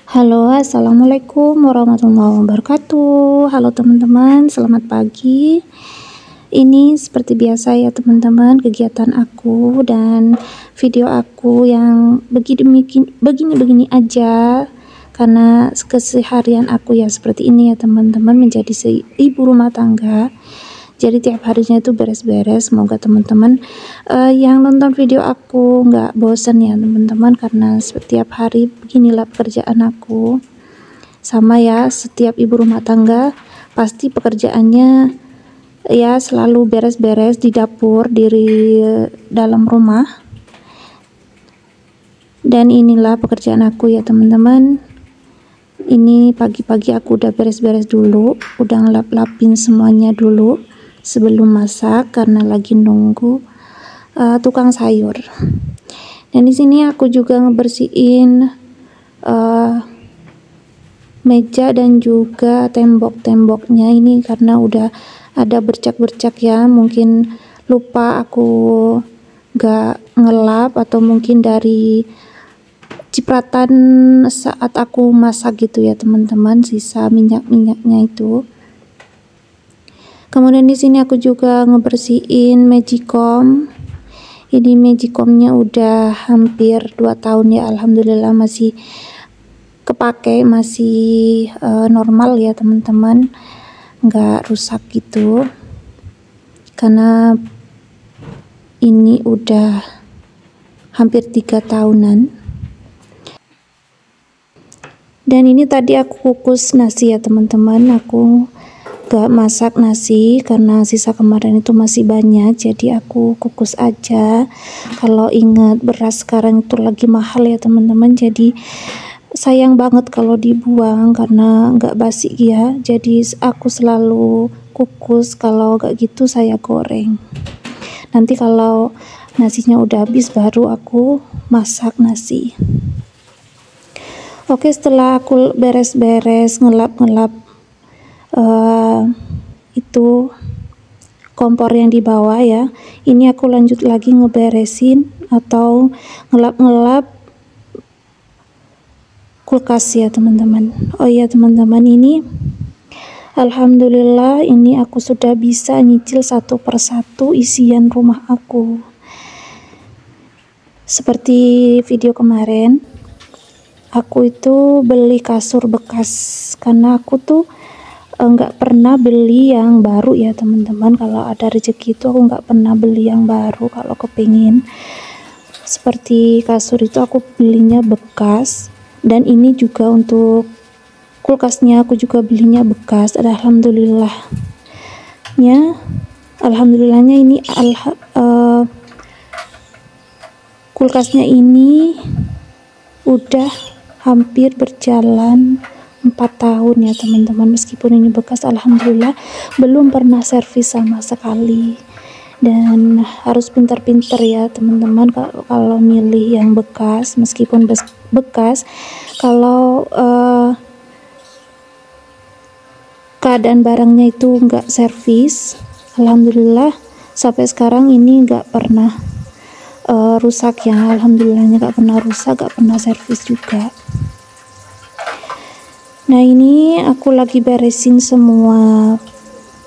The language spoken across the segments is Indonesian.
Halo, assalamualaikum warahmatullahi wabarakatuh. Halo teman-teman, selamat pagi. Ini seperti biasa ya teman-teman, kegiatan aku dan video aku yang begini aja, karena keseharian aku ya seperti ini ya teman-teman, menjadi ibu rumah tangga. Jadi tiap harinya itu beres-beres. Semoga teman-teman yang nonton video aku nggak bosan ya teman-teman, karena setiap hari beginilah pekerjaan aku. Sama ya, setiap ibu rumah tangga pasti pekerjaannya ya selalu beres-beres di dapur, di dalam rumah. Dan inilah pekerjaan aku ya teman-teman. Ini pagi-pagi aku udah beres-beres dulu, udah ngelap-lapin semuanya dulu sebelum masak, karena lagi nunggu tukang sayur. Dan di sini aku juga ngebersihin meja dan juga tembok-temboknya ini, karena udah ada bercak-bercak ya, mungkin lupa aku gak ngelap, atau mungkin dari cipratan saat aku masak gitu ya teman-teman, sisa minyak-minyaknya itu. Kemudian di sini aku juga ngebersihin magicom. Ini magicomnya udah hampir 2 tahun ya, alhamdulillah masih kepake, masih normal ya teman-teman, nggak rusak gitu, karena ini udah hampir 3 tahunan. Dan ini tadi aku kukus nasi ya teman-teman, aku gak masak nasi karena sisa kemarin itu masih banyak, jadi aku kukus aja. Kalau ingat beras sekarang itu lagi mahal ya teman-teman, jadi sayang banget kalau dibuang karena gak basi ya, jadi aku selalu kukus. Kalau gak gitu saya goreng, nanti kalau nasinya udah habis baru aku masak nasi. Oke, setelah aku beres-beres ngelap-ngelap itu kompor yang di bawah ya, ini aku lanjut lagi ngeberesin atau ngelap-ngelap kulkas ya teman-teman. Oh iya teman-teman, ini alhamdulillah ini aku sudah bisa nyicil satu persatu isian rumah aku. Seperti video kemarin, aku itu beli kasur bekas, karena aku tuh nggak pernah beli yang baru ya teman-teman. Kalau ada rezeki itu aku nggak pernah beli yang baru. Kalau kepingin seperti kasur itu aku belinya bekas, dan ini juga untuk kulkasnya aku juga belinya bekas. Alhamdulillahnya ini kulkasnya ini udah hampir berjalan 4 tahun ya teman-teman. Meskipun ini bekas, alhamdulillah belum pernah servis sama sekali. Dan harus pintar-pintar ya teman-teman kalau milih yang bekas. Meskipun bekas, kalau keadaan barangnya itu enggak servis, alhamdulillah sampai sekarang ini enggak pernah rusak ya, alhamdulillahnya enggak pernah rusak, enggak pernah servis juga. Nah, ini aku lagi beresin semua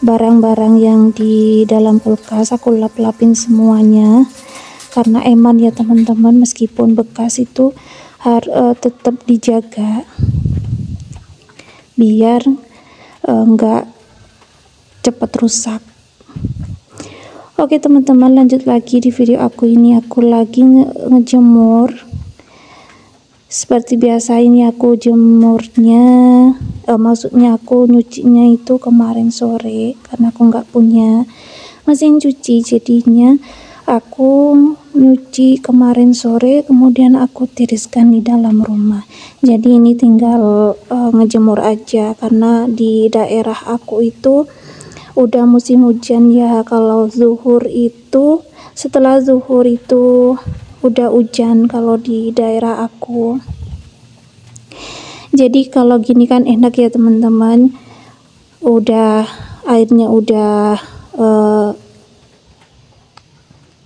barang-barang yang di dalam kulkas, aku lap-lapin semuanya, karena eman ya teman-teman, meskipun bekas itu tetap dijaga biar enggak cepat rusak. Oke teman-teman, lanjut lagi di video aku ini. Aku lagi ngejemur. Seperti biasa ini aku jemurnya, maksudnya aku nyucinya itu kemarin sore, karena aku nggak punya mesin cuci, jadinya aku nyuci kemarin sore, kemudian aku tiriskan di dalam rumah. Jadi ini tinggal ngejemur aja, karena di daerah aku itu udah musim hujan ya. Kalau setelah zuhur itu udah hujan kalau di daerah aku. Jadi kalau gini kan enak ya teman-teman, udah airnya udah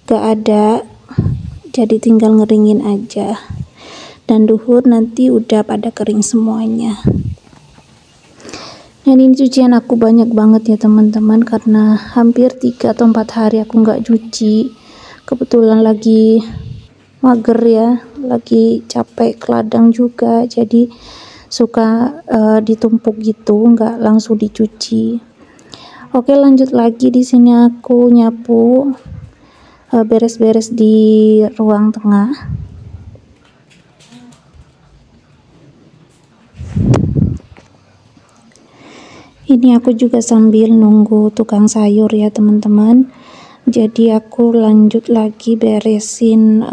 gak ada, jadi tinggal ngeringin aja. dan duhur nanti udah pada kering semuanya. Dan ini cucian aku banyak banget ya teman-teman, karena hampir 3 atau 4 hari aku nggak cuci. Kebetulan lagi mager ya, lagi capek ke ladang juga, jadi suka ditumpuk gitu, nggak langsung dicuci. Oke, lanjut lagi. Di sini aku nyapu beres-beres di ruang tengah. Ini aku juga sambil nunggu tukang sayur ya teman-teman. Jadi aku lanjut lagi beresin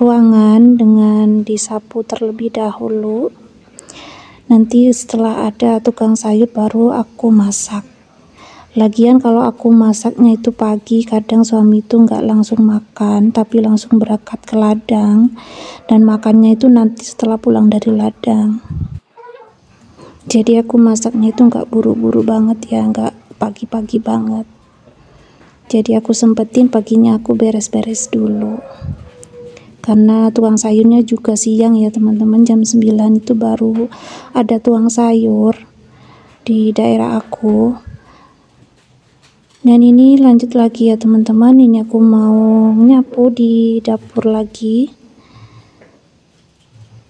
ruangan dengan disapu terlebih dahulu. Nanti setelah ada tukang sayur baru aku masak. Lagian kalau aku masaknya itu pagi, kadang suami itu nggak langsung makan, tapi langsung berangkat ke ladang, dan makannya itu nanti setelah pulang dari ladang. Jadi aku masaknya itu nggak buru-buru banget ya, nggak pagi-pagi banget. Jadi aku sempetin paginya aku beres-beres dulu. Karena tukang sayurnya juga siang ya teman-teman, jam 9 itu baru ada tukang sayur di daerah aku. Dan ini lanjut lagi ya teman-teman, ini aku mau nyapu di dapur lagi.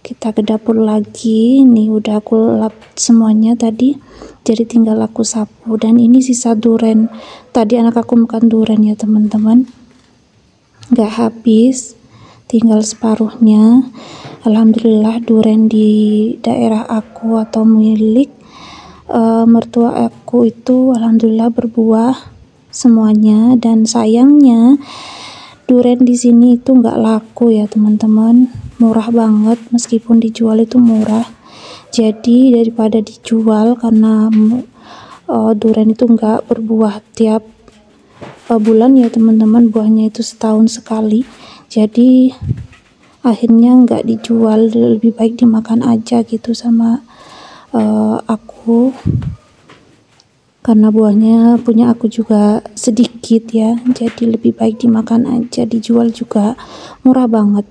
Kita ke dapur lagi. Ini udah aku lap semuanya tadi, jadi tinggal aku sapu. Dan ini sisa duren, tadi anak aku makan duren ya teman-teman, nggak habis, tinggal separuhnya. Alhamdulillah duren di daerah aku atau milik mertua aku itu alhamdulillah berbuah semuanya. Dan sayangnya duren di sini itu nggak laku ya teman-teman, murah banget, meskipun dijual itu murah. Jadi daripada dijual, karena duren itu nggak berbuah tiap bulan ya teman-teman, buahnya itu setahun sekali, jadi akhirnya nggak dijual, lebih baik dimakan aja gitu sama aku, karena buahnya punya aku juga sedikit ya, jadi lebih baik dimakan aja, dijual juga murah banget.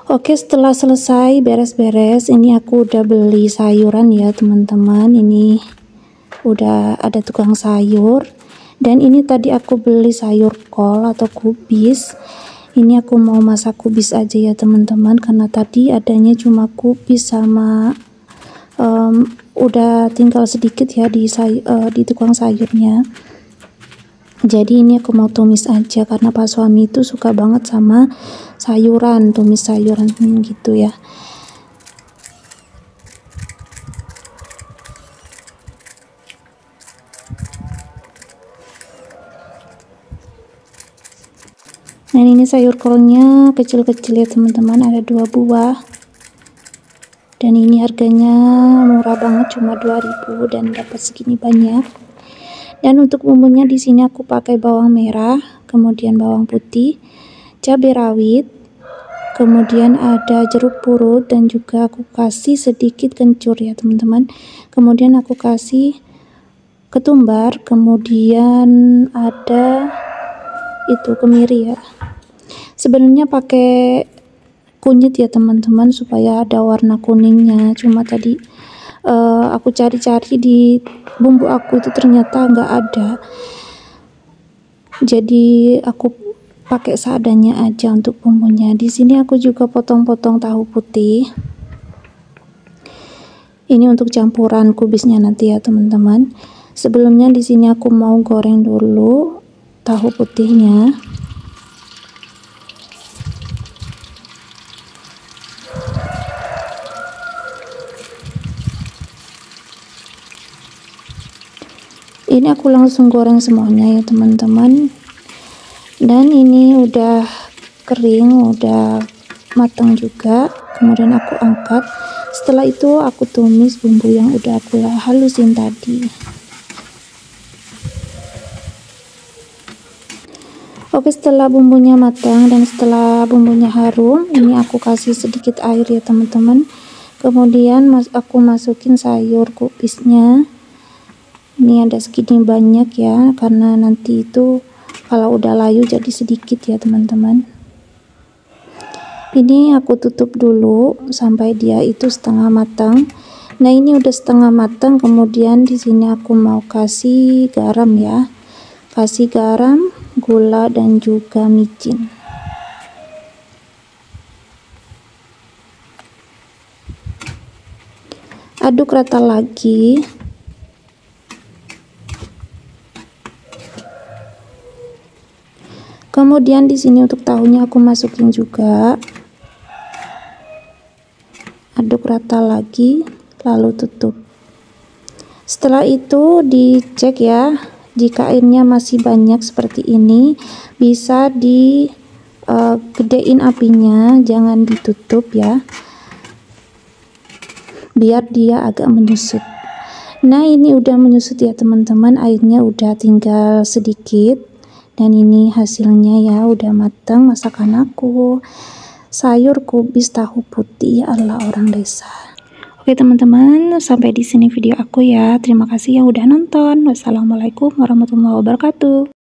Oke, setelah selesai beres-beres, ini aku udah beli sayuran ya teman-teman. Ini udah ada tukang sayur, dan ini tadi aku beli sayur kol atau kubis. Ini aku mau masak kubis aja ya teman-teman, karena tadi adanya cuma kubis sama udah tinggal sedikit ya di tukang sayurnya. Jadi ini aku mau tumis aja, karena Pak suami itu suka banget sama sayuran, tumis sayuran gitu ya. Dan ini sayur kolnya kecil-kecil ya teman-teman, ada 2 buah. Dan ini harganya murah banget, cuma 2.000 dan dapat segini banyak. Dan untuk bumbunya di sini aku pakai bawang merah, kemudian bawang putih, cabai rawit, kemudian ada jeruk purut, dan juga aku kasih sedikit kencur ya teman-teman. Kemudian aku kasih ketumbar, kemudian ada itu kemiri ya. Sebenarnya pakai kunyit ya teman-teman supaya ada warna kuningnya, cuma tadi aku cari-cari di bumbu aku itu ternyata nggak ada, jadi aku pakai seadanya aja untuk bumbunya. Di sini aku juga potong-potong tahu putih, ini untuk campuran kubisnya nanti ya teman-teman. Sebelumnya di sini aku mau goreng dulu tahu putihnya. Ini aku langsung goreng semuanya ya teman-teman. Dan ini udah kering, udah matang juga. Kemudian aku angkat. Setelah itu aku tumis bumbu yang udah aku halusin tadi. Oke, setelah bumbunya matang dan setelah bumbunya harum, ini aku kasih sedikit air ya teman-teman. Kemudian aku masukin sayur kubisnya. Ini ada segini banyak ya, karena nanti itu kalau udah layu jadi sedikit ya teman-teman. Ini aku tutup dulu sampai dia itu setengah matang. Nah, ini udah setengah matang. Kemudian di sini aku mau kasih garam ya. Kasih garam, gula dan juga micin. Aduk rata lagi. Kemudian di sini untuk tahunya aku masukin juga. Aduk rata lagi, lalu tutup. Setelah itu dicek ya, jika airnya masih banyak seperti ini, bisa gedein apinya, jangan ditutup ya, biar dia agak menyusut. Nah, ini udah menyusut ya teman-teman, airnya udah tinggal sedikit. Dan ini hasilnya ya, udah matang masakan aku. Sayur kubis tahu putih ala orang desa. Oke teman-teman, sampai di sini video aku ya. Terima kasih yang udah nonton. Wassalamualaikum warahmatullahi wabarakatuh.